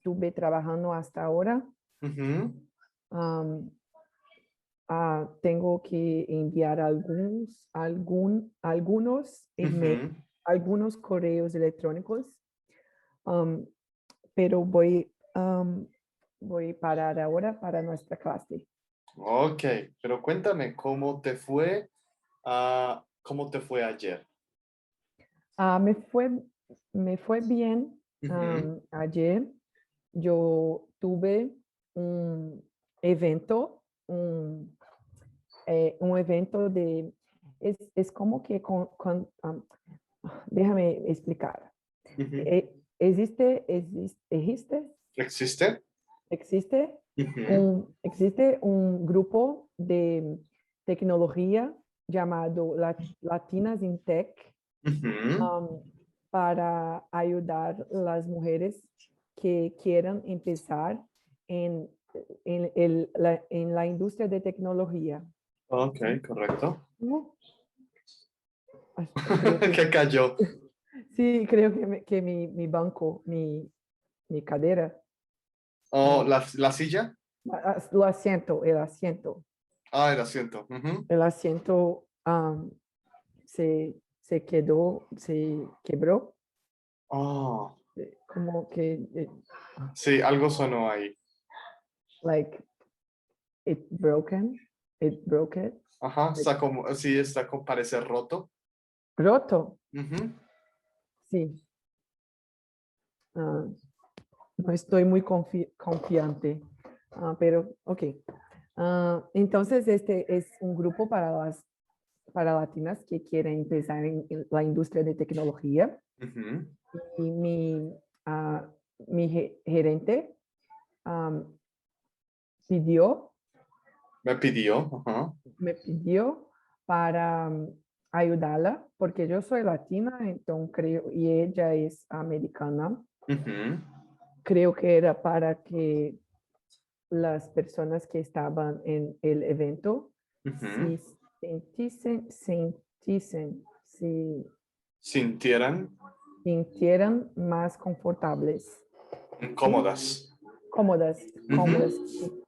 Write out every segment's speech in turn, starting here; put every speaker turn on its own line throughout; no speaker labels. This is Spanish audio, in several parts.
estuve trabajando hasta ahora.
Ujú,
Am, Tengo que enviar
ujú.
algunos correos electrónicos, am, pero voy a parar ahora para nuestra clase.
Ok, pero cuéntame, cómo te fue ayer?
Ah, me fue bien
Ujú,
ayer. Yo tuve un evento, un evento es como que déjame explicar.
ujú. ¿Existe?
Existe
Ujú,
existe un grupo de tecnología llamado Latinas in Tech,
ujú.
um, para ayudar a las mujeres que quieran empezar en, en la industria de tecnología.
Ok, correcto.
¿No? Creo que,
¿Qué cayó?
sí, creo que, que mi banco, mi cadera,
Oh,
um,
la silla.
lo asiento,
Ah, el asiento. Ujú.
el asiento se quebró,
Oh,
como que,
sí, algo sonó ahí.
like, it broken, it broke it,
Ajá,
like,
está como, sí, está como, parece roto.
roto,
Ujú.
sí. ah, no estoy muy confiante, pero ok. Entonces, este es un grupo para latinas que quieren empezar en la industria de tecnología.
Ujú.
Y ah, mi gerente am, pidió,
Me pidió. Ajá.
me pidió para ayudarla, porque yo soy latina, entonces creo, y ella es americana.
Ujú,
Creo que era para que las personas que estaban en el evento
ujú.
si si
Sintieran
sintieran más confortables, ¿sí?
cómodas.
Cómodas,
Ujú.
sí.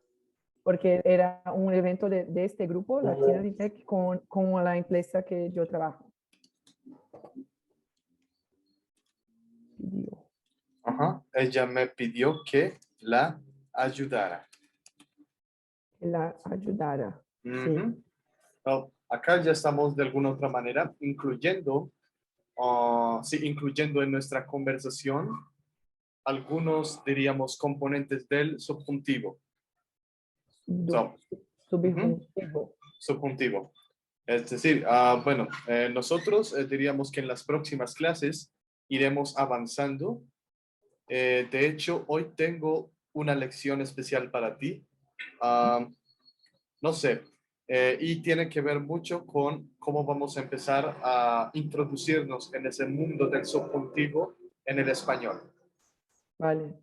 Porque era un evento de este grupo, Latina Tech, con la empresa que yo trabajo. Pidió
Ajá. Ella me pidió que la ayudara.
que la ayudara, sí.
Ujú. Oh, acá ya estamos de alguna otra manera incluyendo en nuestra conversación algunos, diríamos, componentes del subjuntivo.
Subdu-
So, ujú,
Subjuntivo.
subjuntivo. Es decir, bueno, nosotros diríamos que en las próximas clases iremos avanzando. De hecho, hoy tengo una lección especial para ti. Ah, no sé, y tiene que ver mucho con cómo vamos a empezar a introducirnos en ese mundo del subjuntivo en el español.
Vale.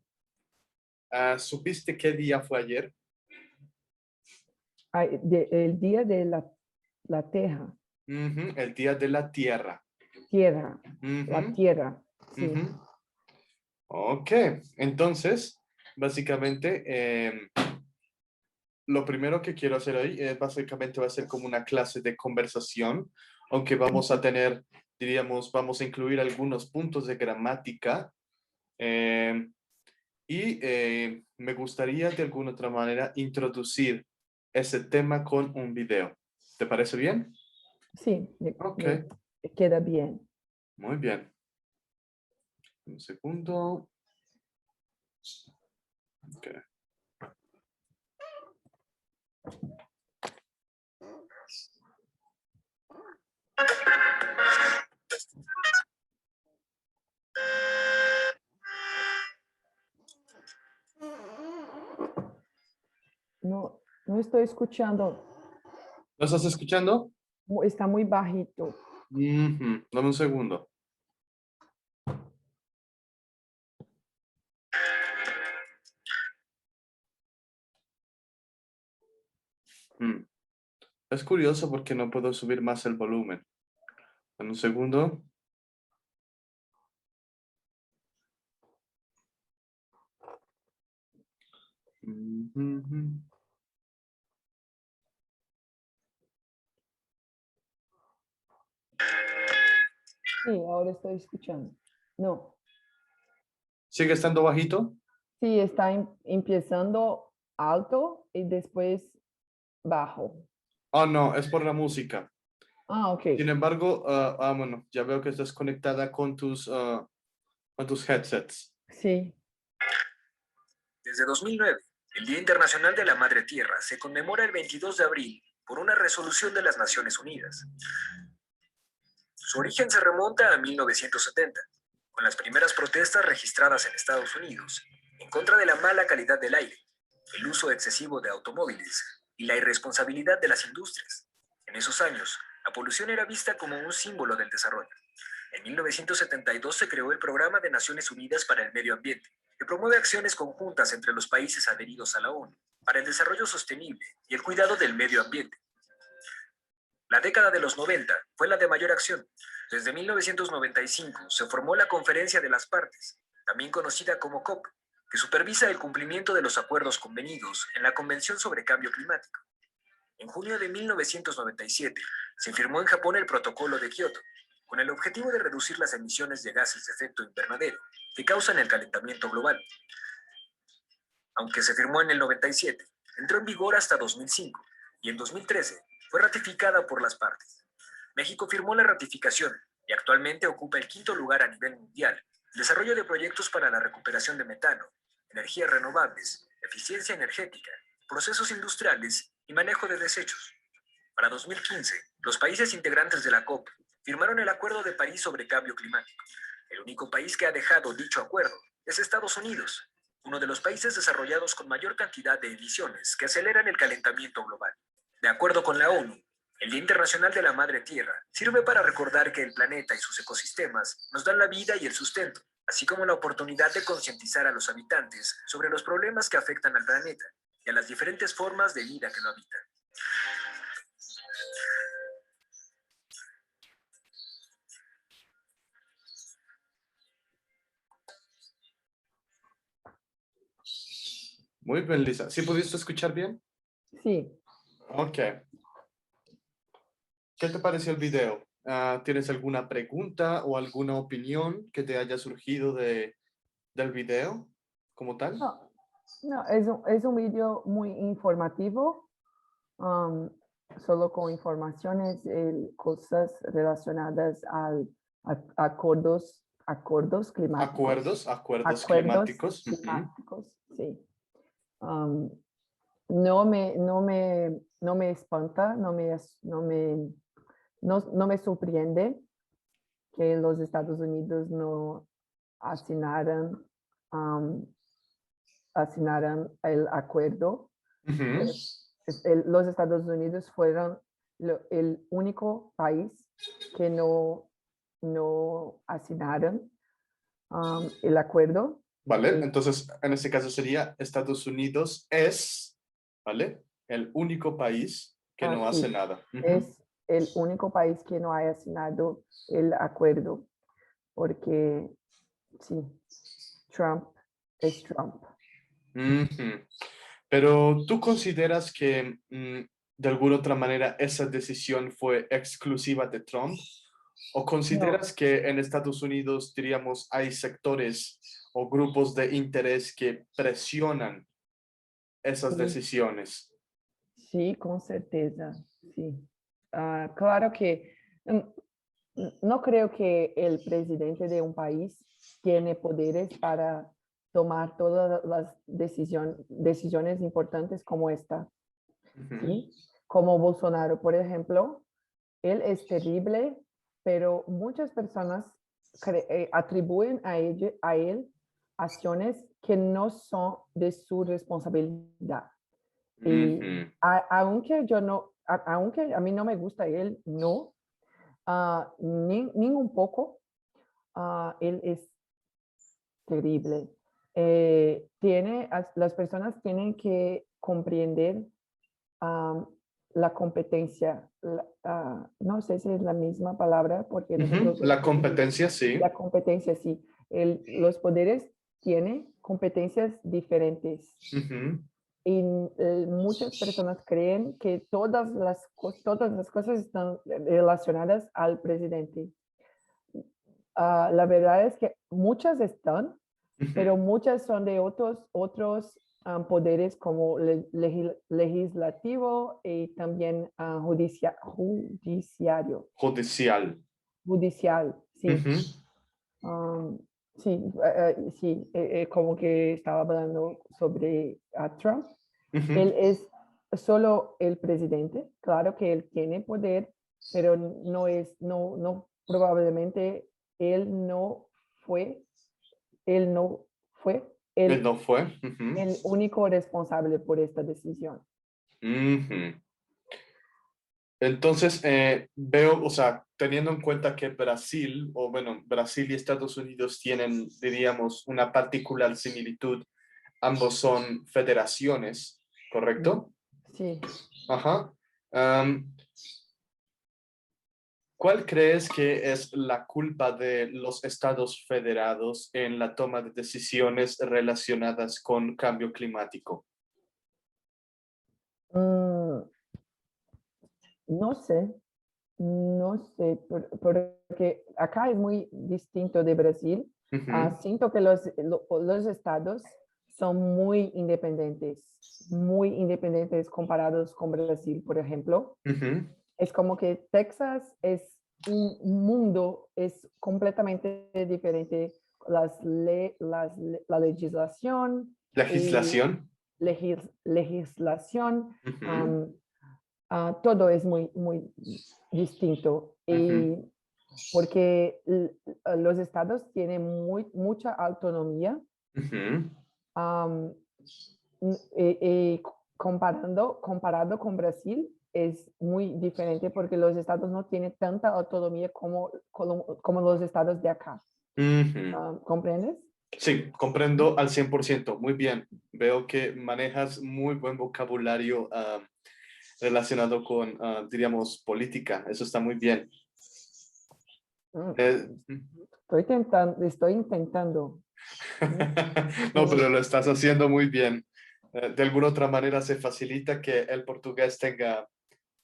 ¿Supiste qué día fue ayer?
Ay, el día de la teja,
Ujú, el Día de la Tierra.
tierra,
Ujú,
la tierra,
ujú.
sí.
Ok, entonces, básicamente, lo primero que quiero hacer hoy es básicamente va a ser como una clase de conversación, aunque vamos a tener, diríamos, vamos a incluir algunos puntos de gramática y me gustaría de alguna otra manera introducir ese tema con un video. ¿Te parece bien?
Sí,
Ok,
me queda bien.
muy bien. Un segundo. Ok.
No, no estoy escuchando.
¿Lo estás escuchando?
Está muy bajito.
Ujú, dame un segundo. Mm. Es curioso porque no puedo subir más el volumen. Dame un segundo. Ujú.
Sí, ahora estoy escuchando. No,
¿Sigue estando bajito?
sí, está empezando alto y después bajo.
Oh, no, es por la música.
Ah, ok.
Sin embargo, bueno, ya veo que estás conectada con tus headsets.
Sí,
Desde 2009, el Día Internacional de la Madre Tierra se conmemora el 22 de abril por una resolución de las Naciones Unidas. Su origen se remonta a 1970, con las primeras protestas registradas en Estados Unidos en contra de la mala calidad del aire, el uso excesivo de automóviles y la irresponsabilidad de las industrias. En esos años, la polución era vista como un símbolo del desarrollo. En 1972 se creó el Programa de Naciones Unidas para el Medio Ambiente, que promueve acciones conjuntas entre los países adheridos a la ONU para el desarrollo sostenible y el cuidado del medio ambiente. La década de los 90 fue la de mayor acción. Desde 1995 se formó la Conferencia de las Partes, también conocida como COP, que supervisa el cumplimiento de los acuerdos convenidos en la Convención sobre Cambio Climático. En junio de 1997 se firmó en Japón el Protocolo de Kioto, con el objetivo de reducir las emisiones de gases de efecto invernadero que causan el calentamiento global. Aunque se firmó en el 97, entró en vigor hasta 2005 y en 2013 fue ratificada por las partes. México firmó la ratificación y actualmente ocupa el quinto lugar a nivel mundial en desarrollo de proyectos para la recuperación de metano, energías renovables, eficiencia energética, procesos industriales y manejo de desechos. Para 2015, los países integrantes de la COP firmaron el Acuerdo de París sobre Cambio Climático. El único país que ha dejado dicho acuerdo es Estados Unidos, uno de los países desarrollados con mayor cantidad de emisiones que aceleran el calentamiento global. De acuerdo con la ONU, el Día Internacional de la Madre Tierra sirve para recordar que el planeta y sus ecosistemas nos dan la vida y el sustento, así como la oportunidad de concientizar a los habitantes sobre los problemas que afectan al planeta y a las diferentes formas de vida que lo habitan.
Muy bien, Lisa. ¿Sí pudiste escuchar bien?
sí.
Ok. ¿Qué te pareció el video? ¿Tienes alguna pregunta o alguna opinión que te haya surgido del video como tal?
No, no, es un video muy informativo, um, solo con informaciones, cosas relacionadas a acuerdos climáticos.
Acuerdos
Acuerdos
climáticos. Ujú.
climáticos, sí. Um, no me espanta, no me sorprende que los Estados Unidos no asignaran, um, asignaran el acuerdo.
Ujú.
Los Estados Unidos fueron el único país que no asignaron el acuerdo.
¿Vale? Entonces, en este caso sería Estados Unidos es, ¿vale? El único país que no hace
Sí,
nada. Ujú.
es el único país que no haya asignado el acuerdo, porque sí, Trump es Trump.
Ujú. Pero ¿tú consideras que de alguna otra manera esa decisión fue exclusiva de Trump? ¿O
No,
consideras que en Estados Unidos, diríamos, hay sectores o grupos de interés que presionan esas
sí,
decisiones?
sí, con certeza, sí. Claro que no creo que el presidente de un país tiene poderes para tomar todas las decisiones importantes como esta,
Ujú.
¿sí? Como Bolsonaro, por ejemplo, él es terrible, pero muchas personas atribuyen a él acciones que no son de su responsabilidad. Y
Ujú.
aunque yo no, aunque a mí no me gusta él, no, ni un poco, él es terrible. Las personas tienen que comprender am, la competencia. No sé si es la misma palabra, porque
Ujú.
nosotros
La
decimos
competencia, sí.
la competencia, sí. Los poderes tienen competencias diferentes.
Ujú.
muchas personas creen que todas las cosas están relacionadas al presidente. La verdad es que muchas están, pero muchas son de otros poderes como legislativo y también
Judicial.
judicial, sí.
Ujú,
Sí, sí, como que estaba hablando sobre Trump.
ujú.
Él es solo el presidente, claro que él tiene poder, pero probablemente él no fue, él no fue
Él
el,
no fue. Ujú,
el único responsable por esta decisión.
ujú. Entonces, veo, o sea, teniendo en cuenta que Brasil, o bueno, Brasil y Estados Unidos tienen, diríamos, una particular similitud, ambos son federaciones,
Mm,
¿correcto?
sí.
Ajá. Am, ¿Cuál crees que es la culpa de los estados federados en la toma de decisiones relacionadas con cambio climático?
Mm, no sé, no sé, porque acá es muy distinto de Brasil.
Ujú,
Siento que los estados son muy independientes comparados con Brasil, por ejemplo.
ujú.
Es como que Texas es un mundo, es completamente diferente. La legislación y
Legislación.
legislación,
Ujú,
todo es muy distinto.
ujú,
Y porque los estados tienen mucha autonomía,
ujú.
am, comparado con Brasil, es muy diferente porque los estados no tienen tanta autonomía como los estados de acá.
Ujú.
¿Comprendes?
Sí, comprendo al 100%. Muy bien. Veo que manejas muy buen vocabulario relacionado con, diríamos, política. Eso está muy bien.
Mm,
Eh,
Estoy intentando. ¿No?
no,
Sí,
pero lo estás haciendo muy bien. De alguna otra manera se facilita que el portugués tenga,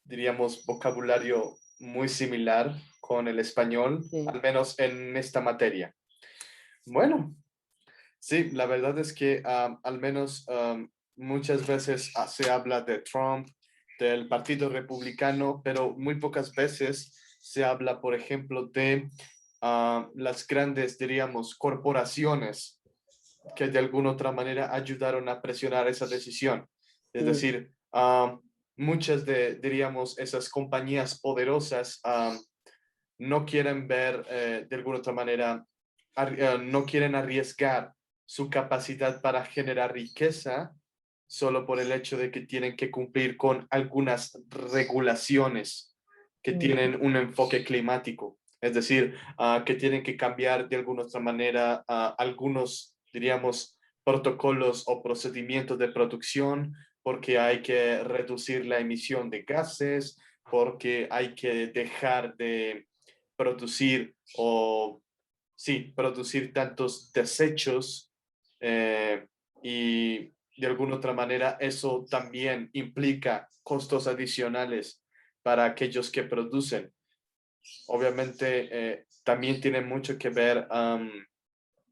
diríamos, vocabulario muy similar con el español,
sí,
al menos en esta materia. Bueno, sí, la verdad es que al menos muchas veces se habla de Trump, del Partido Republicano, pero muy pocas veces se habla, por ejemplo, de las grandes, diríamos, corporaciones que de alguna otra manera ayudaron a presionar esa decisión. Es
sí.
decir, muchas diríamos, esas compañías poderosas no quieren ver de alguna otra manera, no quieren arriesgar su capacidad para generar riqueza solo por el hecho de que tienen que cumplir con algunas regulaciones que
Mm,
tienen un enfoque climático. Es decir, que tienen que cambiar de alguna otra manera algunos, diríamos, protocolos o procedimientos de producción porque hay que reducir la emisión de gases, porque hay que dejar de producir o, sí, producir tantos desechos y de alguna otra manera eso también implica costos adicionales para aquellos que producen. Obviamente también tiene mucho que ver,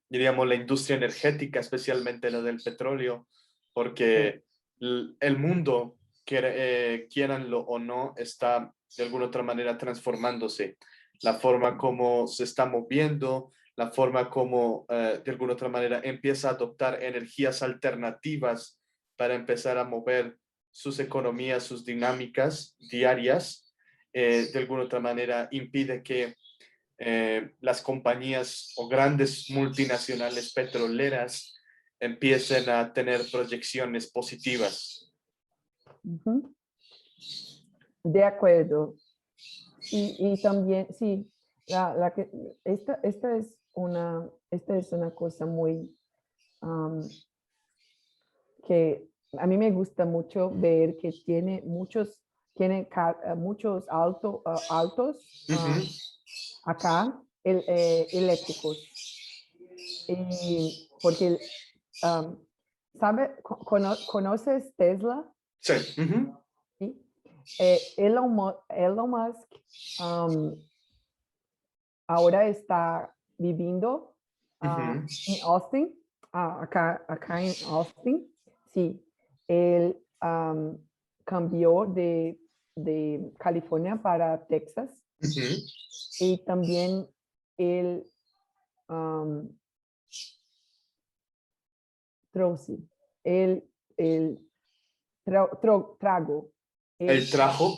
diríamos, la industria energética, especialmente la del petróleo,
sí.
porque el mundo, quieranlo o no, está de alguna otra manera transformándose. La forma como se está moviendo, la forma como de alguna otra manera empieza a adoptar energías alternativas para empezar a mover sus economías, sus dinámicas diarias, de alguna otra manera impide que las compañías o grandes multinacionales petroleras empiecen a tener proyecciones positivas.
Ujú. De acuerdo. Y también, sí, la que, esta es una cosa muy am, que a mí me gusta mucho ver que muchos altos
Ujú,
acá eléctricos. Y porque am, ¿Conoces Tesla?
Sí. Ujú,
¿Sí? Elon Musk ahora está viviendo
ujú,
en Austin, acá en Austin. Sí, él cambió de California para Texas
ujú.
y también él um, trouxe, él, él trago,
El
él
trajo.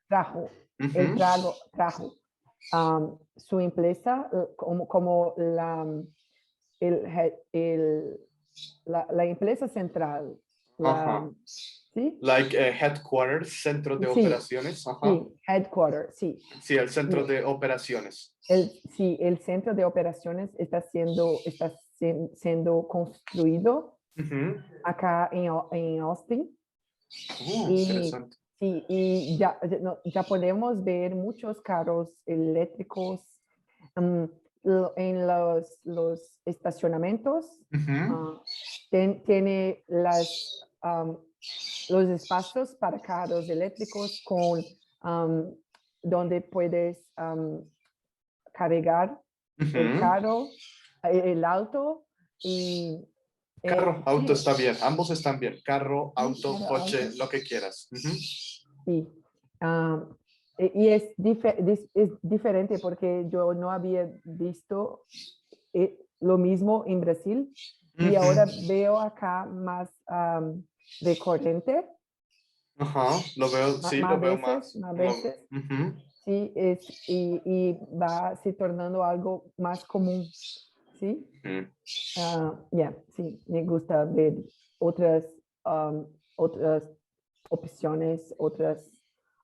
trajo,
Ujú,
trajo su empresa como el, la empresa central,
ajá.
¿sí?
Like headquarters, centro de
Sí,
operaciones. Ajá.
sí, headquarter, sí.
Sí, el centro
Y
de operaciones.
sí, el centro de operaciones siendo construido
Ujú.
acá en Austin. Y
Interesante.
sí, y ya podemos ver muchos carros eléctricos mm, en los estacionamientos.
Ujú,
ah, tiene los espacios para carros eléctricos donde puedes cargar el
ujú.
carro, el auto y
Carro, auto
sí,
está bien. Ambos están bien. Carro,
sí,
auto,
carro,
coche,
auto.
lo que quieras. Ujú.
Sí, y es, es diferente porque yo no había visto lo mismo en Brasil y
Ujú.
ahora veo acá más recurrente,
Ajá, lo veo, sí, lo veo más.
más veces,
Ujú.
sí, y va se tornando algo más común, ¿sí?
Ujú.
Ya, sí, me gusta ver otras, otras opciones, otras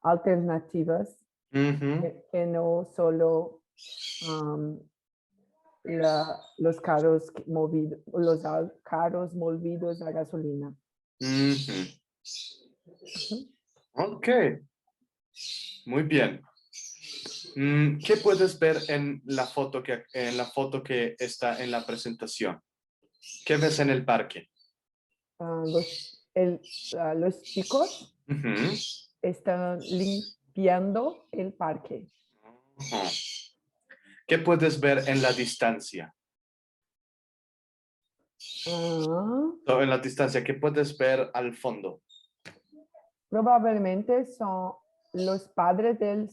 alternativas
Ujú.
que no solo los carros movidos, carros movidos a gasolina.
Ujú.
Ujú.
Ok, muy bien. ¿Qué puedes ver en la foto que está en la presentación? ¿Qué ves en el parque?
Ah, los chicos
Ujú.
están limpiando el parque.
Ajá. ¿Qué puedes ver en la distancia?
Ah,
En la distancia, ¿qué puedes ver al fondo?
probablemente son los padres de los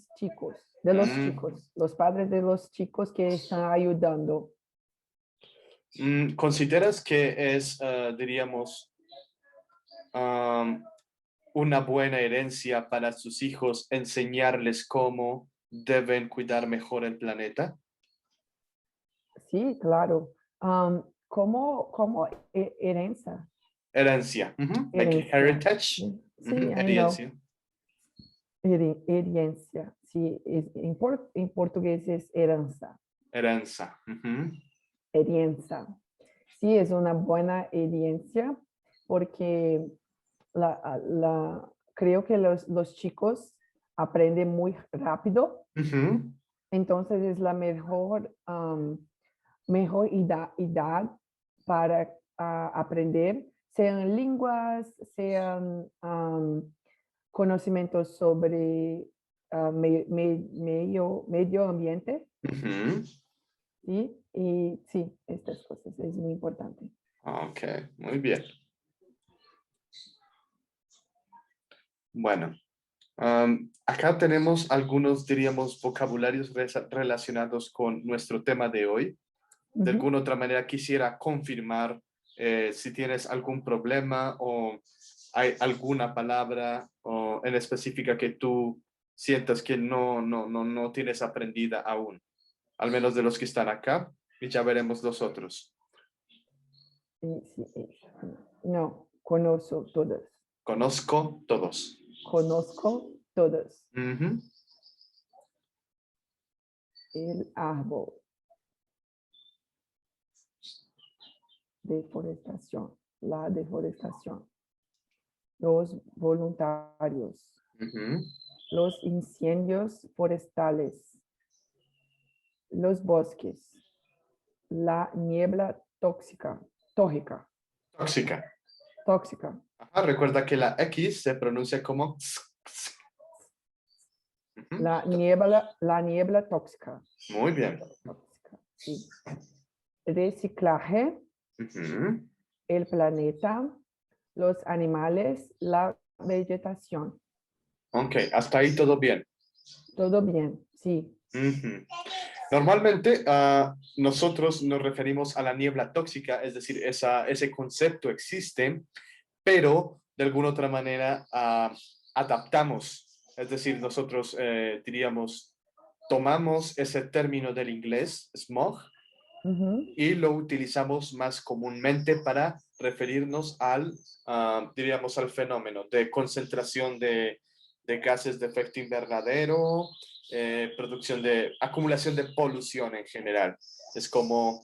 Mm,
chicos, los padres de los chicos que están ayudando.
¿Consideras que es, diríamos, um, una buena herencia para sus hijos enseñarles cómo deben cuidar mejor el planeta?
Sí, claro. Como herencia.
Herencia. Ujú. Like
Herencia.
heritage.
Sí, sí,
Ujú,
I know.
herencia.
Herencia. Sí, en portugués es heranza.
Heranza. Ujú.
Herencia. Sí, es una buena herencia porque creo que los chicos aprenden muy rápido,
Ujú.
entonces es la mejor edad para aprender, sean lenguas, sean conocimientos sobre medio ambiente,
Ujú.
¿sí? Y sí, estas cosas es muy importante.
Ok, muy bien. Bueno, acá tenemos algunos, diríamos, vocabularios relacionados con nuestro tema de hoy. De
Ujú.
alguna otra manera quisiera confirmar si tienes algún problema o hay alguna palabra o en específica que tú sientas que no tienes aprendida aún, al menos de los que están acá, y ya veremos los otros.
Sí, no, conozco todas.
Conozco todos.
Conozco todas.
Ujú.
El árbol, deforestación, la deforestación, los voluntarios,
Ujú.
los incendios forestales, los bosques, la niebla tóxica, tóxica,
Tóxica.
tóxica.
Ajá, recuerda que la X se pronuncia como ts. Ujú.
La niebla tóxica.
Muy bien.
Tóxica, sí. Reciclaje,
Ujú.
el planeta, los animales, la vegetación.
Ok, hasta ahí todo bien.
Todo bien, sí.
Ujú. Normalmente nosotros nos referimos a la niebla tóxica, es decir, ese concepto existe, pero de alguna otra manera adaptamos. Es decir, nosotros diríamos, tomamos ese término del inglés, smog,
Ujú,
y lo utilizamos más comúnmente para referirnos diríamos, al fenómeno de concentración de gases de efecto invernadero, acumulación de polución en general. Es como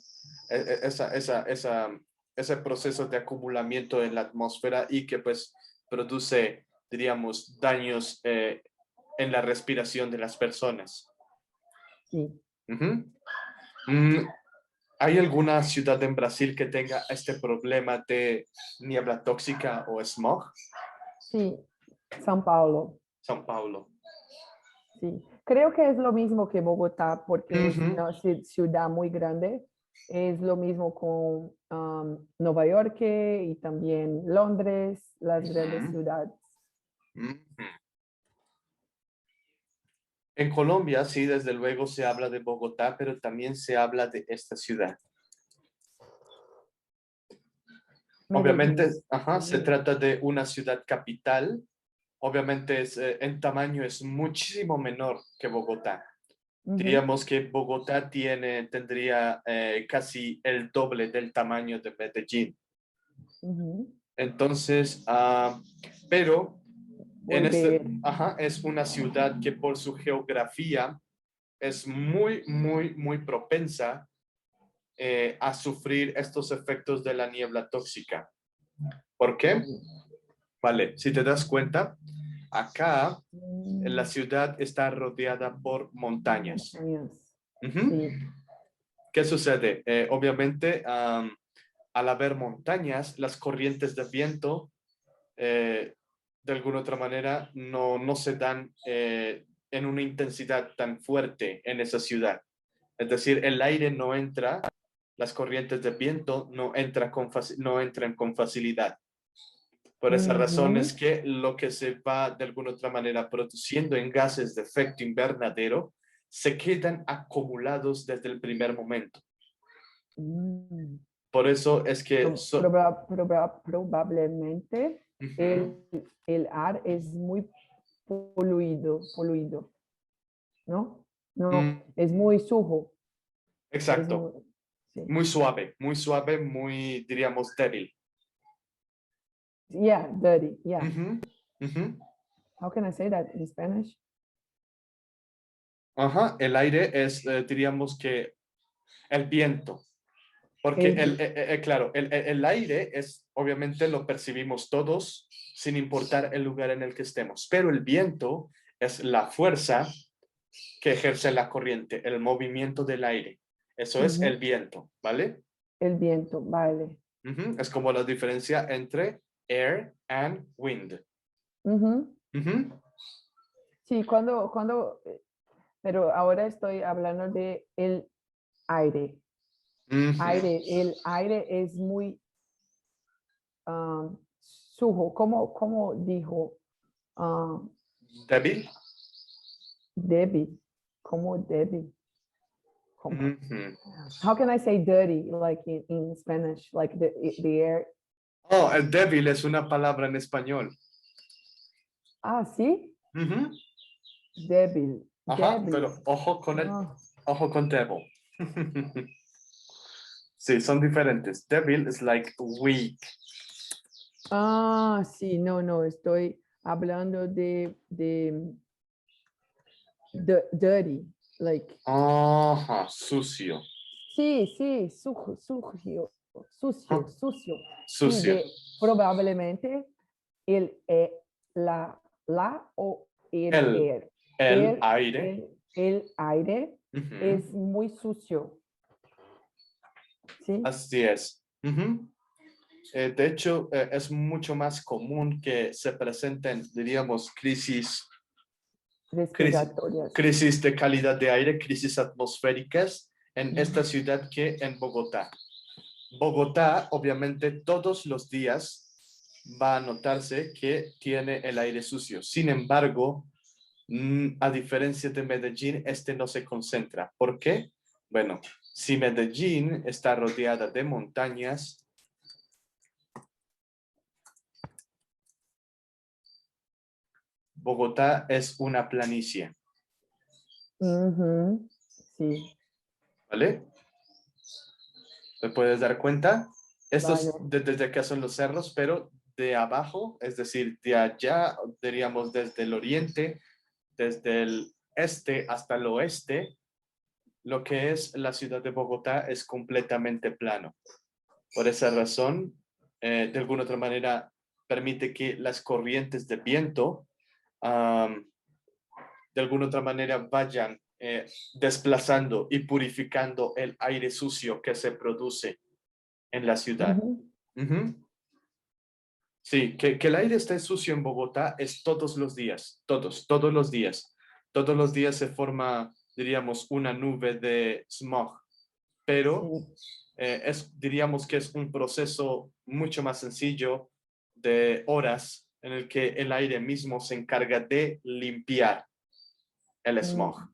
ese proceso de acumulamiento en la atmósfera y que pues produce, diríamos, daños en la respiración de las personas.
sí.
Ujú. Mm, ¿Hay alguna ciudad en Brasil que tenga este problema de niebla tóxica o smog?
Sí, São Paulo.
São Paulo.
Sí, creo que es lo mismo que Bogotá porque es
Ujú.
una ciudad muy grande. Es lo mismo con Nueva York y también Londres, las grandes
Ujú.
ciudades.
Ujú. En Colombia, sí, desde luego se habla de Bogotá, pero también se habla de esta ciudad. Obviamente,
Medellín.
ajá, se
Medellín.
trata de una ciudad capital. Obviamente en tamaño es muchísimo menor que Bogotá.
Ujú,
Diríamos que Bogotá tendría casi el doble del tamaño de Medellín.
ujú.
Entonces, pero
Voy a ver.
es una ciudad que por su geografía es muy, muy, muy propensa a sufrir estos efectos de la niebla tóxica. ¿Por qué?
Sí.
Vale, si te das cuenta, acá la
Mm,
ciudad está rodeada por montañas.
montañas.
Ujú.
Sí.
¿Qué sucede? Obviamente, al haber montañas, las corrientes de viento, de alguna otra manera, no se dan en una intensidad tan fuerte en esa ciudad. Es decir, el aire no entra, las corrientes de viento no entran con facilidad. Por esa razón es
Ujú.
que lo que se va de alguna otra manera produciendo en gases de efecto invernadero se quedan acumulados desde el primer momento.
Mm.
Por eso es que
Probablemente
Ujú.
el, el ar es muy poluido, ¿no?
Mm,
No, es muy sujo. Es
exacto,
muy, sí.
muy suave, muy, diríamos, débil.
Yeah, dirty, yeah.
Ujú, ujú.
How can I say that in Spanish?
Ajá, el aire es, diríamos que el viento, porque
El, vi-
claro, el aire es, obviamente lo percibimos todos sin importar el lugar en el que estemos, pero el viento es la fuerza que ejerce la corriente, el movimiento del aire. Eso es el
Ujú,
viento, ¿vale?
el viento, vale.
Ujú. Es como la diferencia entre air and wind.
Ujú.
Ujú.
Sí, pero ahora estoy hablando de el aire.
Ujú.
El aire es muy sujo, como dijo, um,
Débil.
débil, como débil. Como,
Ujú.
how can I say dirty, like in Spanish, like the air?
Oh, el débil es una palabra en español.
Ah, sí,
Ujú.
débil,
Ajá,
débil.
pero
Ah,
ojo con débil. Sí, son diferentes. Débil es like weak.
sí, no, estoy hablando dirty, like,
Ajá, sucio.
sí,
Ah,
sucio. Sí,
sucio.
probablemente el, la o el
El,
air.
el aire.
El aire
Ujú.
es muy sucio, ¿sí?
Así es. Ujú. de hecho, es mucho más común que se presenten, diríamos, crisis
Respiratorias.
crisis de calidad de aire, crisis atmosféricas en esta ciudad que en Bogotá. Bogotá, obviamente, todos los días va a notarse que tiene el aire sucio. Sin embargo, a diferencia de Medellín, este no se concentra. ¿Por qué? Bueno, si Medellín está rodeada de montañas, Bogotá es una planicie.
Ujú, sí,
¿Vale? ¿Te puedes dar cuenta? Estos
vale.
desde acá son los cerros, pero de abajo, es decir, de allá, diríamos desde el oriente, desde el este hasta el oeste, lo que es la ciudad de Bogotá es completamente plano. Por esa razón, de alguna otra manera, permite que las corrientes de viento, de alguna otra manera, vayan desplazando y purificando el aire sucio que se produce en la ciudad.
Ujú,
Sí, que el aire esté sucio en Bogotá es todos los días, todos los días. Todos los días se forma, diríamos, una nube de smog, pero
sí.
diríamos que es un proceso mucho más sencillo de horas en el que el aire mismo se encarga de limpiar el
Mm,
smog.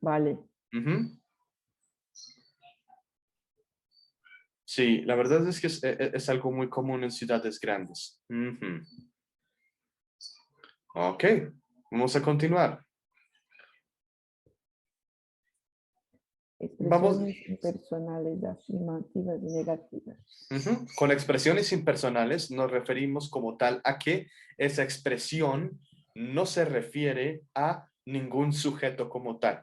vale.
Ujú. Sí, la verdad es que es algo muy común en ciudades grandes. Ujú. Ok, vamos a continuar. Vamos
Expresiones impersonales afirmativas y negativas.
con expresiones impersonales nos referimos como tal a que esa expresión no se refiere a ningún sujeto como tal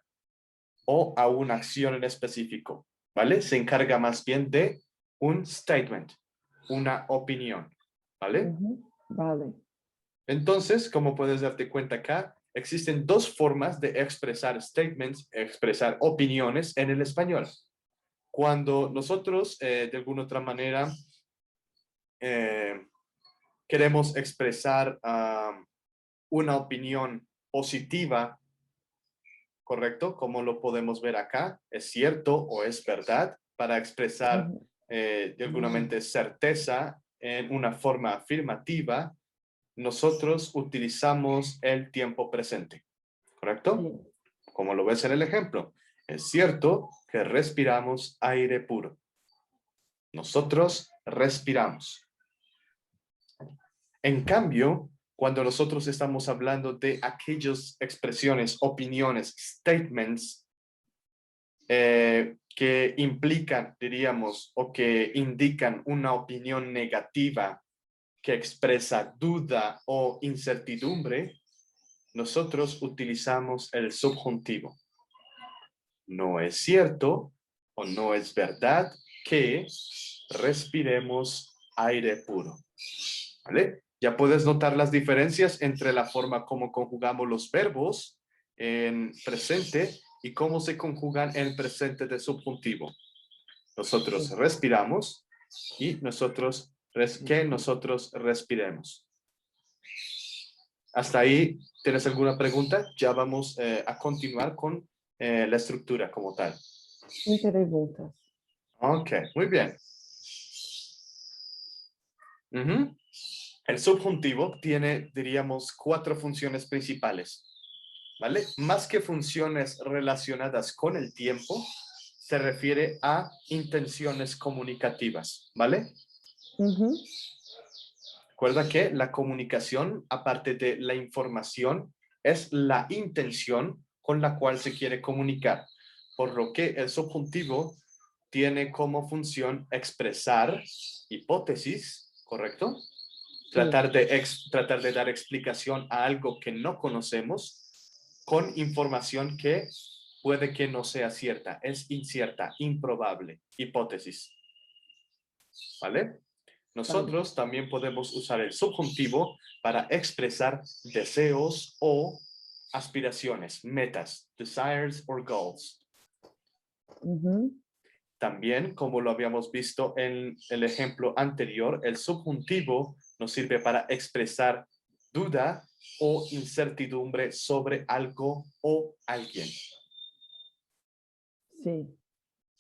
o a una acción en específico, ¿vale? Se encarga más bien de un statement, una opinión, ¿vale?
Ujú, vale.
Entonces, como puedes darte cuenta acá, existen dos formas de expresar statements, expresar opiniones en el español. Cuando nosotros, de alguna otra manera, eh, queremos expresar una opinión positiva, ¿correcto? Como lo podemos ver acá, es cierto o es verdad, para expresar
Ujú,
de alguna mente certeza en una forma afirmativa, nosotros utilizamos el tiempo presente, ¿correcto?
sí.
Como lo ves en el ejemplo, es cierto que respiramos aire puro. Nosotros respiramos. En cambio, cuando nosotros estamos hablando de aquellas expresiones, opiniones, statements que implican, diríamos, o que indican una opinión negativa que expresa duda o incertidumbre, nosotros utilizamos el subjuntivo. No es cierto o no es verdad que respiremos aire puro. ¿Vale? Ya puedes notar las diferencias entre la forma como conjugamos los verbos en presente y cómo se conjugan en presente de subjuntivo. Nosotros
Sí.
respiramos y nosotros que nosotros respiremos. Hasta ahí, ¿tienes alguna pregunta? Ya vamos a continuar con la estructura como tal.
Sin preguntas.
Ok, muy bien. El subjuntivo tiene, diríamos, 4 funciones principales, ¿vale? Más que funciones relacionadas con el tiempo, se refiere a intenciones comunicativas, ¿vale?
Ujú,
Recuerda que la comunicación, aparte de la información, es la intención con la cual se quiere comunicar, por lo que el subjuntivo tiene como función expresar hipótesis, ¿correcto?
sí.
Tratar de dar explicación a algo que no conocemos con información que puede que no sea cierta, es incierta, improbable, hipótesis. ¿Vale?
Vale.
Nosotros también podemos usar el subjuntivo para expresar deseos o aspiraciones, metas, desires or goals.
Ujú,
También, como lo habíamos visto en el ejemplo anterior, el subjuntivo nos sirve para expresar duda o incertidumbre sobre algo o alguien.
Sí,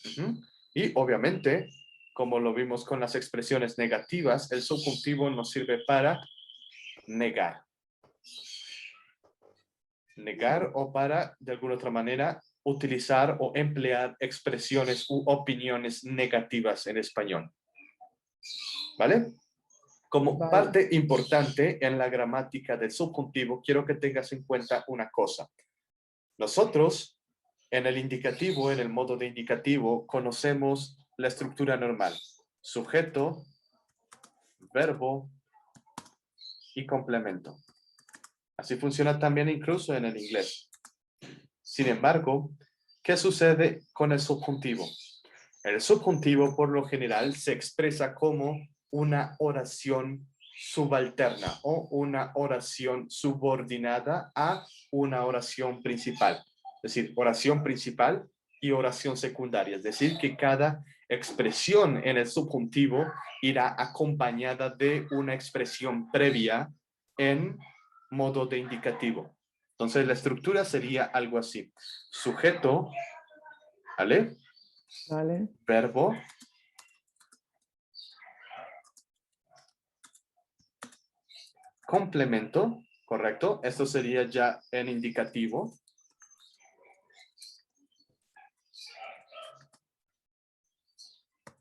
Ujú. Y obviamente, como lo vimos con las expresiones negativas, el subjuntivo nos sirve para negar. Negar o para, de alguna otra manera, utilizar o emplear expresiones u opiniones negativas en español. ¿Vale? Como
vale.
parte importante en la gramática del subjuntivo, quiero que tengas en cuenta una cosa. Nosotros, en el indicativo, en el modo de indicativo, conocemos la estructura normal. Sujeto, verbo y complemento. Así funciona también incluso en el inglés. Sin embargo, ¿qué sucede con el subjuntivo? El subjuntivo, por lo general, se expresa como una oración subalterna o una oración subordinada a una oración principal. Es decir, oración principal y oración secundaria. Es decir, que cada expresión en el subjuntivo irá acompañada de una expresión previa en modo de indicativo. Entonces, la estructura sería algo así. Sujeto, ¿vale?
Vale.
Verbo, complemento, ¿correcto? Esto sería ya en indicativo.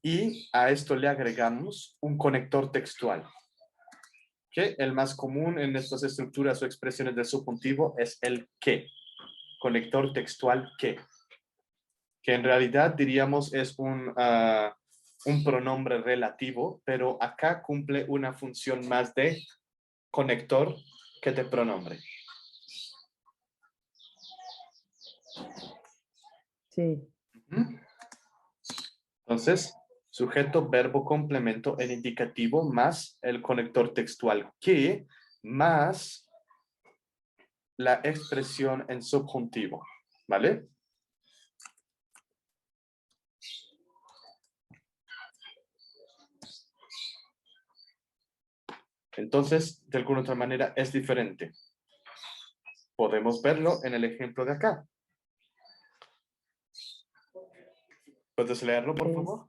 Y a esto le agregamos un conector textual, que el más común en estas estructuras o expresiones del subjuntivo es el que. Conector textual que en realidad diríamos es un pronombre relativo, pero acá cumple una función más de conector que de pronombre.
Sí,
Entonces, sujeto, verbo, complemento, el indicativo más el conector textual que más la expresión en subjuntivo, ¿vale? Entonces, de alguna otra manera es diferente. Podemos verlo en el ejemplo de acá. ¿Puedes leerlo, por favor?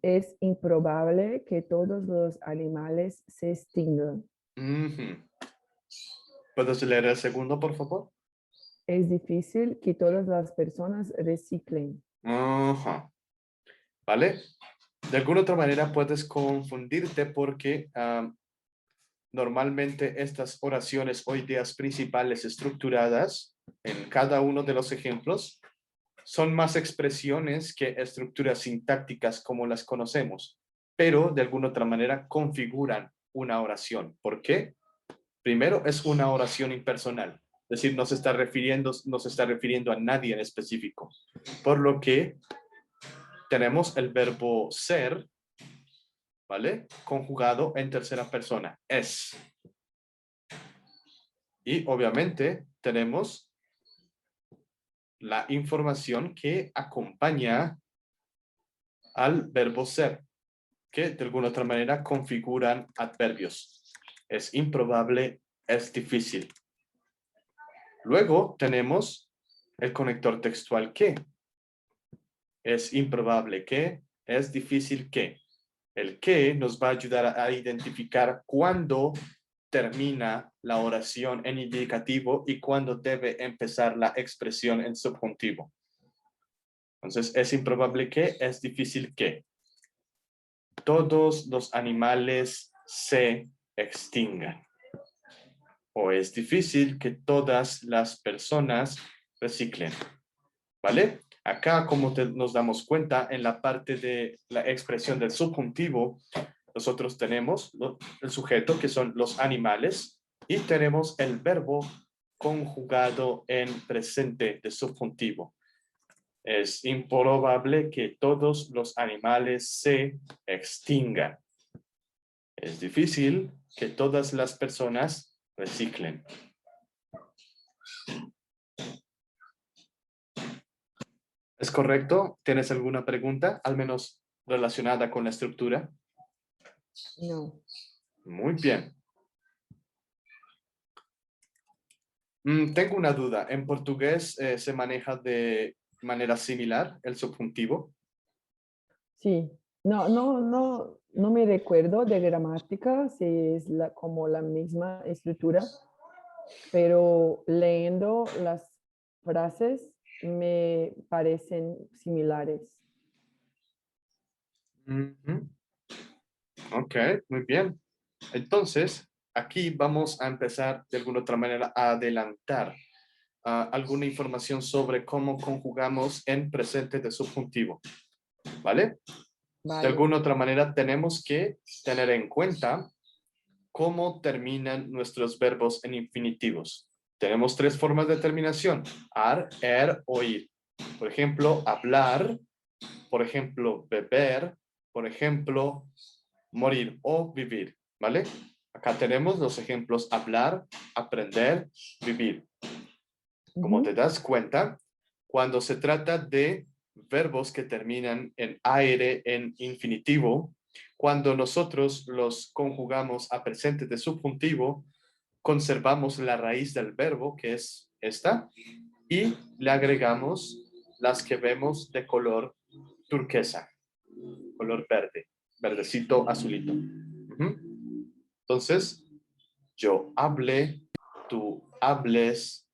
Es improbable que todos los animales se extingan.
Ujú. ¿Puedes leer el segundo, por favor?
Es difícil que todas las personas reciclen.
Ajá. ¿Vale? De alguna otra manera puedes confundirte porque normalmente estas oraciones o ideas principales estructuradas en cada uno de los ejemplos son más expresiones que estructuras sintácticas como las conocemos, pero de alguna otra manera configuran una oración. ¿Por qué? Primero, es una oración impersonal, es decir, no se está refiriendo a nadie en específico, por lo que tenemos el verbo ser, ¿vale? Conjugado en tercera persona, es. Y obviamente tenemos la información que acompaña al verbo ser, que de alguna otra manera configuran adverbios. Es improbable, es difícil. Luego tenemos el conector textual que. Es improbable que, es difícil que. El que nos va a ayudar a identificar cuándo termina la oración en indicativo y cuándo debe empezar la expresión en subjuntivo. Entonces, es improbable que, es difícil que. Todos los animales se extingan. O es difícil que todas las personas reciclen. ¿Vale? Acá, como nos damos cuenta, en la parte de la expresión del subjuntivo, nosotros tenemos el sujeto, que son los animales, y tenemos el verbo conjugado en presente de subjuntivo. Es improbable que todos los animales se extingan. Es difícil que todas las personas reciclen. ¿Es correcto? ¿Tienes alguna pregunta, al menos relacionada con la estructura?
No.
Muy bien. Tengo una duda. ¿En portugués se maneja de manera similar el subjuntivo?
Sí. No me recuerdo de gramática si es como la misma estructura, pero leyendo las frases me parecen similares.
Ujú. Ok, muy bien. Entonces, aquí vamos a empezar de alguna otra manera a adelantar alguna información sobre cómo conjugamos en presente de subjuntivo. ¿Vale? De
Vale.
alguna otra manera tenemos que tener en cuenta cómo terminan nuestros verbos en infinitivos. Tenemos tres formas de terminación: ar, o ir. Por ejemplo, hablar, por ejemplo, beber, por ejemplo, morir o vivir, ¿vale? Acá tenemos los ejemplos: hablar, aprender, vivir. Como te
Ujú.
das cuenta, cuando se trata de verbos que terminan en aire, en infinitivo, cuando nosotros los conjugamos a presente de subjuntivo, conservamos la raíz del verbo, que es esta, y le agregamos las que vemos de color turquesa, color verde, verdecito, azulito. Entonces, yo hable, tú hables,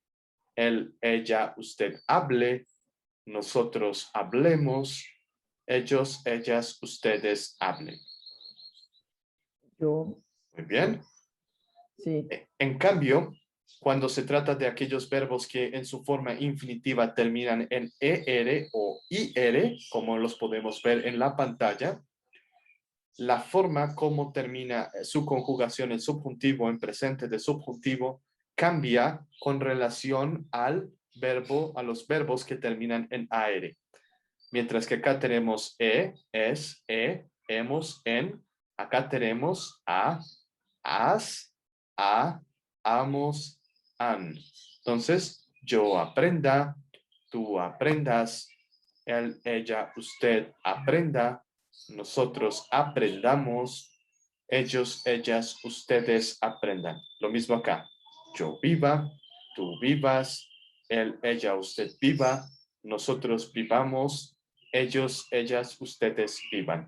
él, ella, usted hable, nosotros hablemos, ellos, ellas, ustedes hablen.
Yo,
Muy bien.
sí,
En cambio, cuando se trata de aquellos verbos que en su forma infinitiva terminan en ER o IR, como los podemos ver en la pantalla, la forma como termina su conjugación en subjuntivo, en presente de subjuntivo, cambia con relación al verbo, a los verbos que terminan en AR. Mientras que acá tenemos es, hemos, en. Acá tenemos a, as, a, amos, an. Entonces, yo aprenda, tú aprendas, él, ella, usted aprenda, nosotros aprendamos, ellos, ellas, ustedes aprendan. Lo mismo acá. Yo viva, tú vivas, él, ella, usted viva, nosotros vivamos, ellos, ellas, ustedes vivan.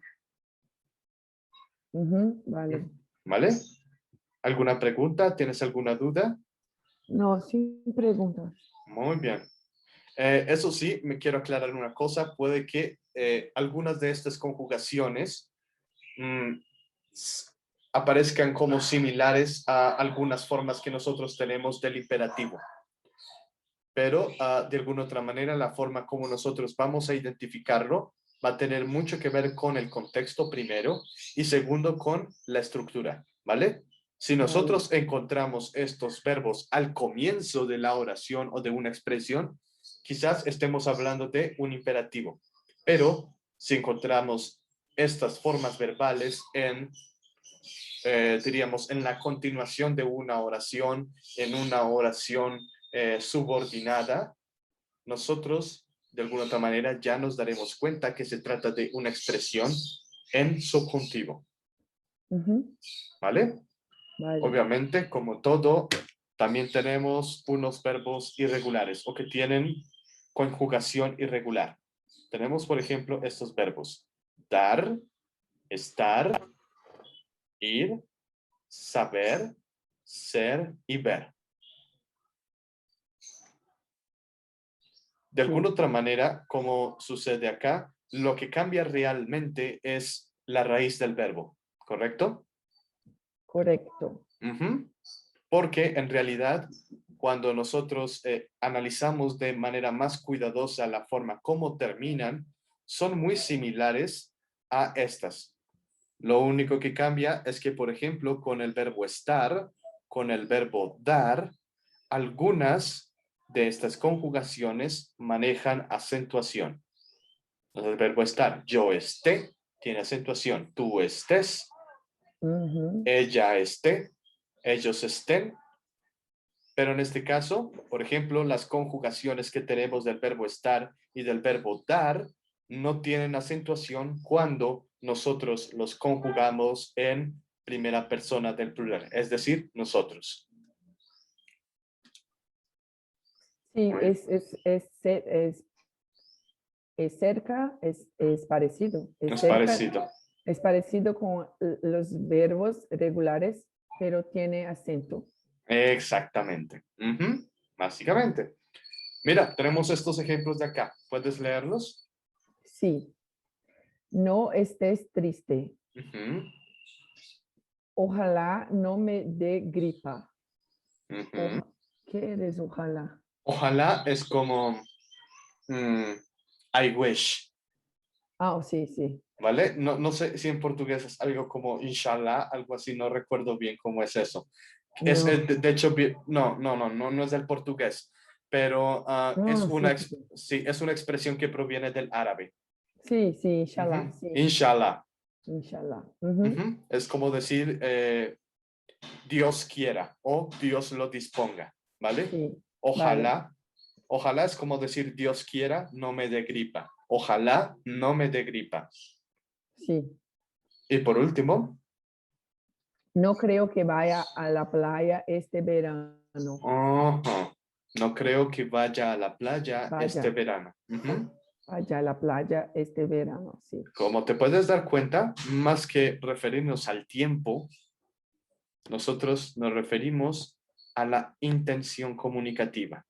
ujú, vale.
¿Vale? ¿Alguna pregunta? ¿Tienes alguna duda?
No, sin preguntas.
Muy bien. Eso sí, me quiero aclarar una cosa. Puede que algunas de estas conjugaciones mm, aparezcan como similares a algunas formas que nosotros tenemos del imperativo. Pero de alguna otra manera la forma como nosotros vamos a identificarlo va a tener mucho que ver con el contexto primero y segundo con la estructura, ¿vale? Si
Vale.
nosotros encontramos estos verbos al comienzo de la oración o de una expresión, quizás estemos hablando de un imperativo, pero si encontramos estas formas verbales en, diríamos, en la continuación de una oración, en una oración subordinada, nosotros de alguna otra manera ya nos daremos cuenta que se trata de una expresión en subjuntivo,
Ujú,
¿vale?
vale.
Obviamente, como todo, también tenemos unos verbos irregulares o que tienen conjugación irregular. Tenemos, por ejemplo, estos verbos: dar, estar, ir, saber, ser y ver. De alguna
Sí,
otra manera, como sucede acá, lo que cambia realmente es la raíz del verbo, ¿correcto?
correcto.
Ujú. Porque en realidad, cuando nosotros analizamos de manera más cuidadosa la forma como terminan, son muy similares a estas. Lo único que cambia es que, por ejemplo, con el verbo estar, con el verbo dar, algunas de estas conjugaciones manejan acentuación. Entonces, el verbo estar, yo esté, tiene acentuación. Tú estés,
Ujú,
ella esté, ellos estén, Pero en este caso, por ejemplo, las conjugaciones que tenemos del verbo estar y del verbo dar no tienen acentuación cuando nosotros los conjugamos en primera persona del plural, es decir, nosotros.
Sí, es cerca, es parecido.
Es
cerca,
parecido.
es parecido con los verbos regulares, pero tiene acento.
Exactamente. Ujú, básicamente. Mira, tenemos estos ejemplos de acá. ¿Puedes leerlos?
Sí. No estés triste.
Ujú,
Ojalá no me dé gripa.
ujú.
¿Qué eres ojalá?
Ojalá es como I wish,
Ah, sí, sí.
¿vale? No sé si en portugués es algo como inshallah, algo así, no recuerdo bien cómo es eso. Es,
No.
de hecho, no es del portugués, pero es
Ah, sí,
una,
sí.
sí, es una expresión que proviene del árabe.
Sí, sí, inshallah,
Ujú.
sí.
Inshallah.
Inshallah. Ujú.
Ujú. Es como decir Dios quiera o Dios lo disponga, ¿vale?
Sí, vale.
Ojalá, ojalá es como decir Dios quiera, no me dé gripa. Ojalá no me dé gripa.
Sí.
Y por último,
No creo que vaya a la playa este verano.
ajá, no creo que vaya a la playa este
Vaya,
verano. Ujú.
vaya a la playa este verano, sí.
Como te puedes dar cuenta, más que referirnos al tiempo, nosotros nos referimos a la intención comunicativa.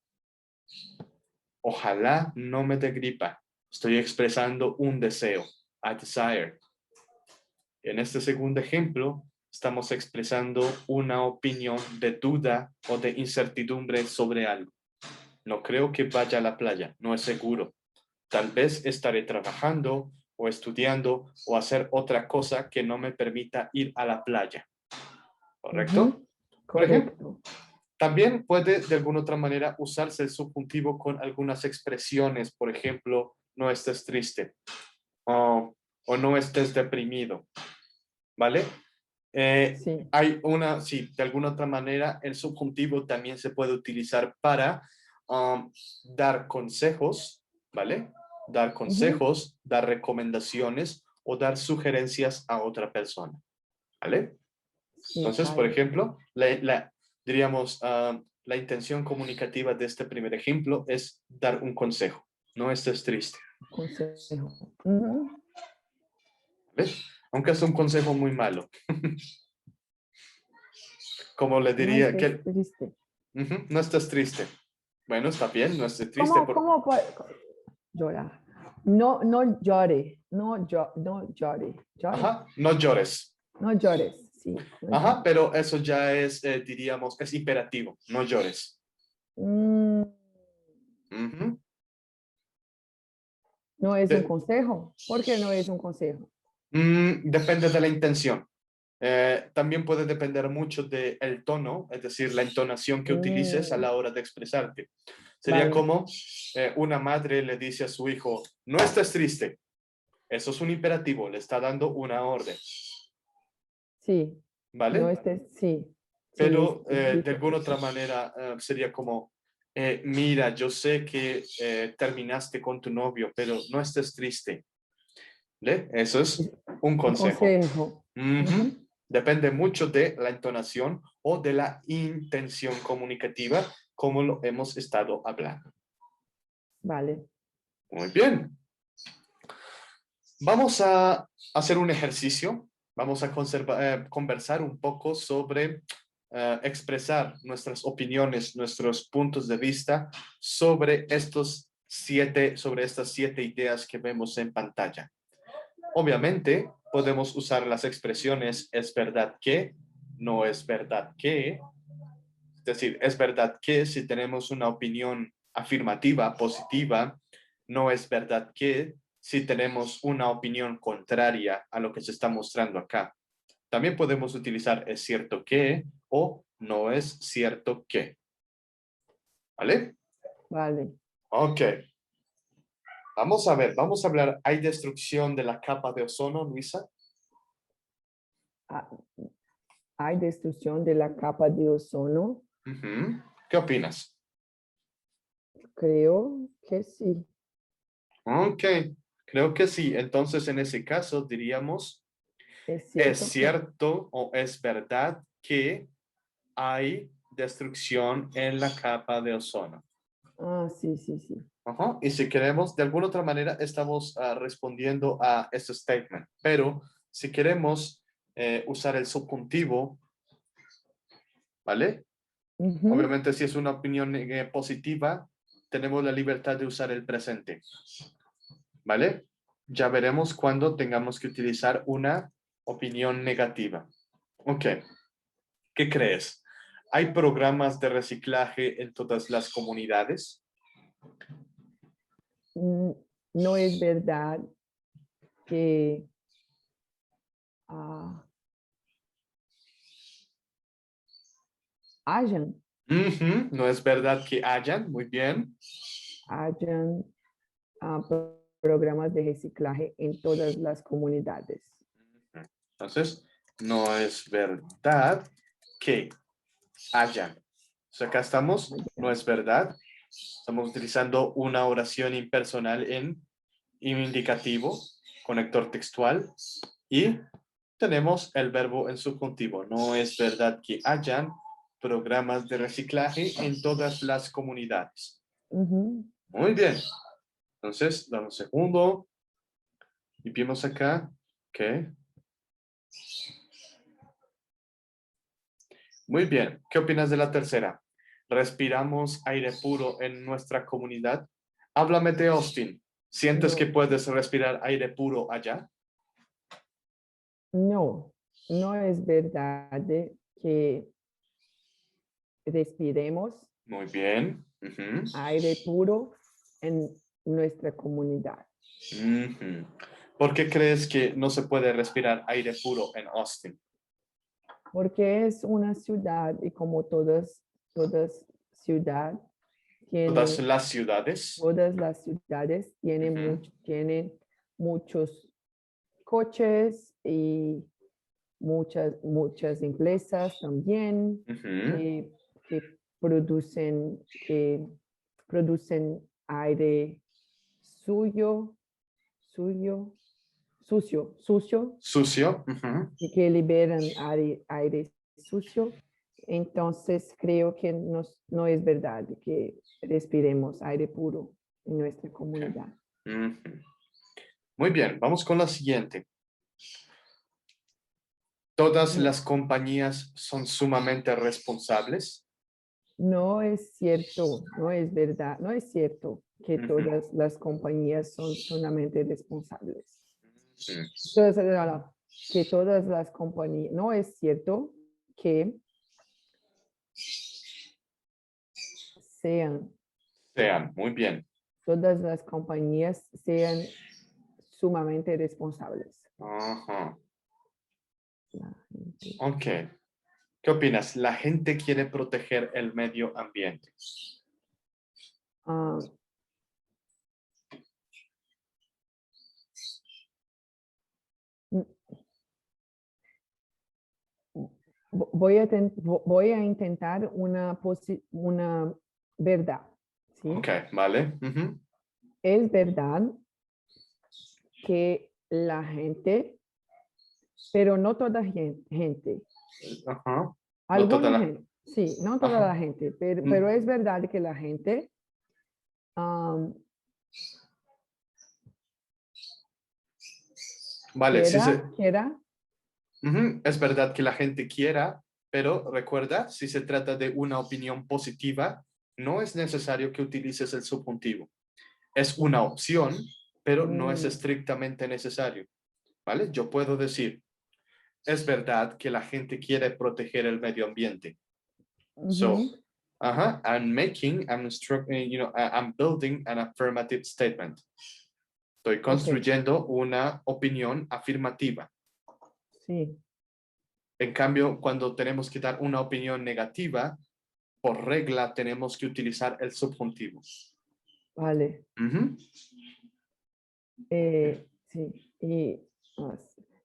Ojalá no me dé gripa. Estoy expresando un deseo, a desire. En este segundo ejemplo, estamos expresando una opinión de duda o de incertidumbre sobre algo. No creo que vaya a la playa, no es seguro. Tal vez estaré trabajando o estudiando o hacer otra cosa que no me permita ir a la playa. ¿Correcto?
Ujú.
Por ejemplo,
Correcto.
también puede de alguna otra manera usarse el subjuntivo con algunas expresiones. Por ejemplo, no estés triste o no estés deprimido. ¿Vale?
Sí.
Hay una, sí, de alguna otra manera, el subjuntivo también se puede utilizar para dar consejos, ¿vale? Dar
Ujú.
consejos, dar recomendaciones o dar sugerencias a otra persona, ¿vale?
Sí,
Entonces, por
vale.
ejemplo, diríamos, la intención comunicativa de este primer ejemplo es dar un consejo. No estés triste,
Consejo. Ujú.
¿vale? Aunque es un consejo muy malo. Como le
No
diría
estés
que
triste.
no estés triste. Bueno, está bien, no estés triste.
¿Cómo puede llorar? No, no llore. No llore. Llore.
Ajá, no llores.
No llores. Sí, no
Ajá,
llores.
pero eso ya es, diríamos, es imperativo. No llores.
Mm,
Ujú.
no es un
De-
consejo. ¿Por qué no es un consejo?
depende de la intención. También puede depender mucho del tono, es decir, la entonación que utilices a
Mm,
la hora de expresarte. Sería
vale.
como una madre le dice a su hijo, no estés triste. Eso es un imperativo, le está dando una orden,
Sí. No
¿vale?
estés. Sí. Sí,
Pero
es
de alguna otra
diferente.
manera sería como, mira, yo sé que terminaste con tu novio, pero no estés triste. ¿Le? Eso es
Es
un
un
consejo.
consejo.
Ujú.
Ujú.
Depende mucho de la entonación o de la intención comunicativa, como lo hemos estado hablando.
Vale.
Muy bien. Vamos a hacer un ejercicio. Vamos a conversar un poco sobre expresar nuestras opiniones, nuestros puntos de vista sobre sobre estas 7 ideas que vemos en pantalla. Obviamente, podemos usar las expresiones es verdad que, no es verdad que. Es decir, es verdad que si tenemos una opinión afirmativa, positiva, no es verdad que si tenemos una opinión contraria a lo que se está mostrando acá. También podemos utilizar es cierto que o no es cierto que. ¿Vale?
Vale.
Ok. Vamos a ver, vamos a hablar. ¿Hay destrucción de la capa de ozono, Luisa?
Ah, hay destrucción de la capa de ozono.
Ujú. ¿Qué opinas?
Creo que sí.
Ok, creo que sí. Entonces, en ese caso, diríamos,
Es
¿es
cierto que
cierto o es verdad que hay destrucción en la capa de ozono?
sí, sí, sí.
Ajá. Y si queremos, de alguna otra manera, estamos respondiendo a este statement. Pero si queremos usar el subjuntivo, ¿vale?
Ujú.
Obviamente, si es una opinión positiva, tenemos la libertad de usar el presente, ¿vale? Ya veremos cuando tengamos que utilizar una opinión negativa. Ok, ¿qué crees? ¿Hay programas de reciclaje en todas las comunidades?
Mm, No es verdad que ah, hayan,
Ujú, no es verdad que hayan, muy bien.
hayan programas de reciclaje en todas las comunidades.
Entonces, no es verdad que hayan. O sea, acá estamos, no es verdad. Estamos utilizando una oración impersonal en indicativo, conector textual, y tenemos el verbo en subjuntivo. No es verdad que hayan programas de reciclaje en todas las comunidades.
Ujú.
Muy bien. Entonces, dame un segundo. Y vimos acá que... Muy bien. ¿Qué opinas de la tercera? ¿Respiramos aire puro en nuestra comunidad? Háblame de Austin. ¿Sientes que
No,
puedes respirar aire puro allá?
no, no es verdad que respiremos
Muy bien. Ujú,
aire puro en nuestra comunidad,
ujú. ¿Por qué crees que no se puede respirar aire puro en Austin?
porque es una ciudad y como todas ciudad
Todas
tienen,
las ciudades.
todas las ciudades
Ujú,
tienen muchos coches y muchas empresas también
ujú,
que, que producen aire suyo, suyo, sucio,
sucio. Ujú,
y que liberan aire sucio. Entonces creo que no es verdad que respiremos aire puro en nuestra
ok,
comunidad.
ujú. Muy bien, vamos con la siguiente. ¿Todas
No,
las compañías son sumamente responsables?
no es cierto, no es verdad, no es cierto que
Ujú,
todas las compañías son solamente responsables.
ujú.
Entonces, que todas las compañías, no es cierto que sean,
Sean, muy bien.
todas las compañías sean sumamente responsables.
Ajá.
La gente.
Ok. ¿Qué opinas? La gente quiere proteger el medio ambiente.
Ah, mm, voy a intentar una verdad, ¿sí?
Ok, vale. Ujú.
Es verdad que la gente, pero no toda gente,
Ajá. No toda
alguna
la...
gente, sí, no toda
Ajá.
la gente, pero
Mm,
es verdad que la gente um,
vale, sí
quiera,
se...
quiera,
Ujú, es verdad que la gente quiera, pero recuerda, si se trata de una opinión positiva, no es necesario que utilices el subjuntivo. Es una opción, pero no es
mm,
estrictamente necesario, ¿vale? Yo puedo decir, es verdad que la gente quiere proteger el medio ambiente. So,
ujú,
I'm building an affirmative statement. Estoy
ok,
construyendo una opinión afirmativa.
sí,
En cambio, cuando tenemos que dar una opinión negativa, por regla tenemos que utilizar el subjuntivo.
vale.
Ujú.
Sí,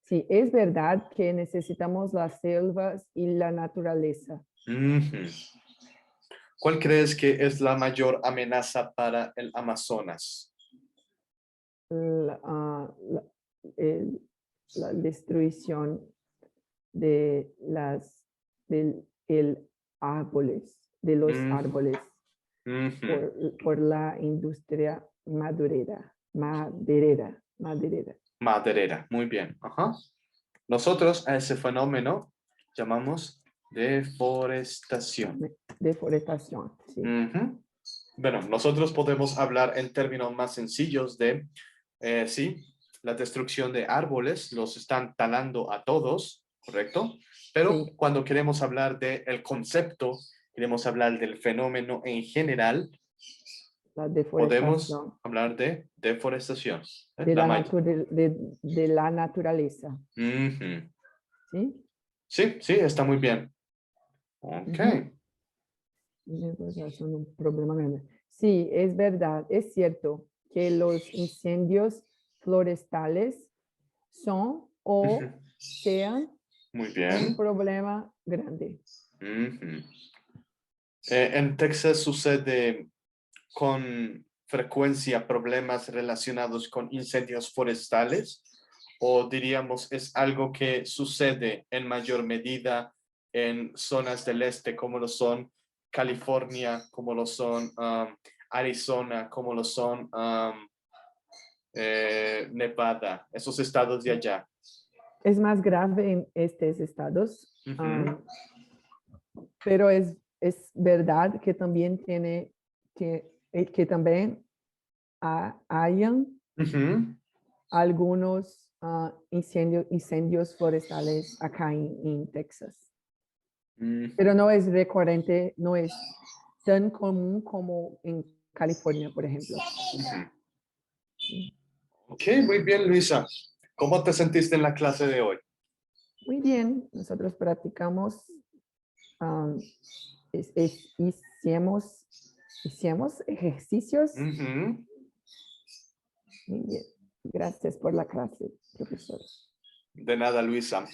sí, es verdad que necesitamos las selvas y la naturaleza.
Ujú. ¿Cuál crees que es la mayor amenaza para el Amazonas?
El- la destrucción de de los
Mm.
árboles
Ujú.
por la industria maderera.
Maderera, muy bien. Ajá. Nosotros a ese fenómeno llamamos deforestación.
Deforestación, sí.
Ujú. Bueno, nosotros podemos hablar en términos más sencillos de, sí, la destrucción de árboles, los están talando a todos, ¿correcto? Pero
Sí.
cuando queremos hablar del concepto, queremos hablar del fenómeno en general,
La
podemos
deforestación
hablar de deforestación.
de
La
la,
may-
de la naturaleza,
Ujú.
¿sí?
Sí, sí, está muy bien. Ok.
Ujú. Deforestación, un problema grande. Sí, es verdad, es cierto que los incendios forestales son
Ujú.
o sean
Muy
un
bien.
problema grande.
Ujú. En Texas sucede con frecuencia problemas relacionados con incendios forestales, o diríamos es algo que sucede en mayor medida en zonas del este como lo son California, como lo son Arizona, como lo son Nevada, esos estados de allá.
Es más grave en estos estados,
Ujú.
pero es verdad que también que también hayan
Ujú.
algunos incendios forestales acá en Texas. Pero
Ujú.
no es recurrente, no es tan común como en California, por ejemplo.
Ujú.
Sí.
Ok, muy bien, Luisa. ¿Cómo te sentiste en la clase de hoy?
Muy bien, nosotros practicamos, um, hicimos ejercicios.
Ujú.
Muy bien, gracias por la clase, profesor.
De nada, Luisa.